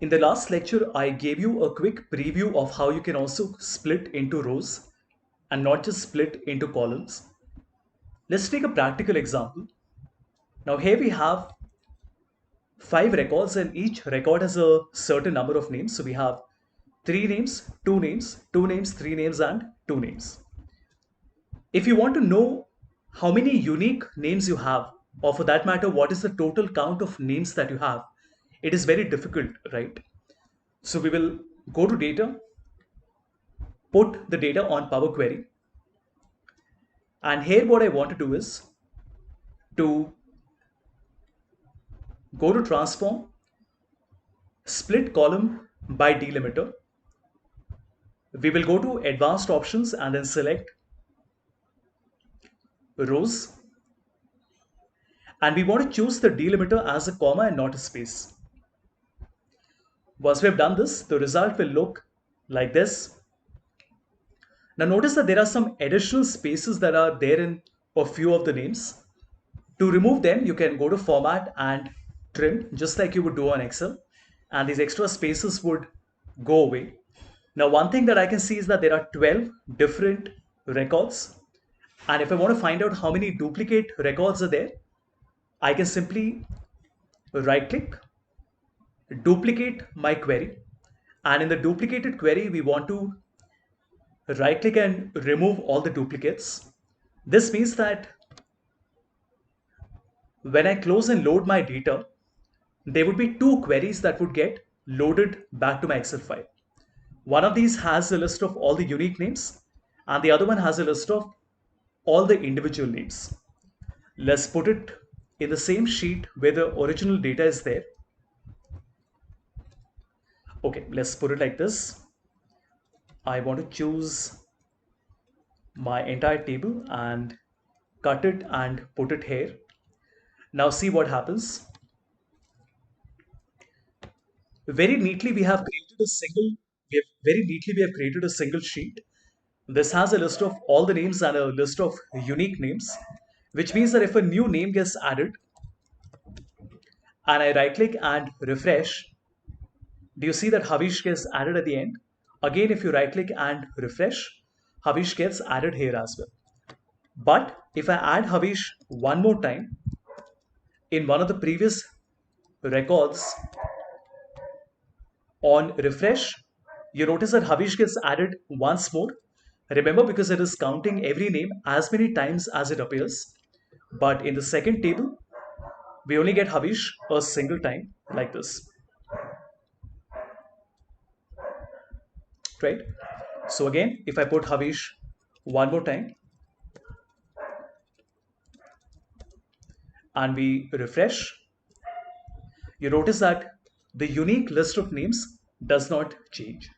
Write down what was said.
In the last lecture, I gave you a quick preview of how you can also split into rows and not just split into columns. Let's take a practical example. Now here we have 5 records and each record has a certain number of names. So we have 3 names, 2 names, 2 names, 3 names and 2 names. If you want to know how many unique names you have, or for that matter, what is the total count of names that you have, it is very difficult, right? So we will go to data, put the data on Power Query. And here what I want to do is to go to transform, split column by delimiter. We will go to advanced options and then select rows. And we want to choose the delimiter as a comma and not a space. Once we have done this, the result will look like this. Now notice that there are some additional spaces that are there in a few of the names. To remove them, you can go to format and trim just like you would do on Excel. And these extra spaces would go away. Now, one thing that I can see is that there are 12 different records. And if I want to find out how many duplicate records are there, I can simply right click, duplicate my query. And in the duplicated query, we want to right click and remove all the duplicates. This means that when I close and load my data, there would be 2 queries that would get loaded back to my Excel file. One of these has a list of all the unique names, and the other one has a list of all the individual names. Let's put it in the same sheet where the original data is there. Okay, let's put it like this. I want to choose my entire table and cut it and put it here. Now see what happens. Very neatly we have created a single very neatly we have created a single sheet. This has a list of all the names and a list of unique names, which means that if a new name gets added and I right click and refresh, do you see that Havish gets added at the end? Again, if you right click and refresh, Havish gets added here as well. But if I add Havish one more time in one of the previous records on refresh, you notice that Havish gets added once more. Remember, because it is counting every name as many times as it appears. But in the second table, we only get Havish a single time like this, right? So again, if I put Havish one more time and we refresh, you notice that the unique list of names does not change.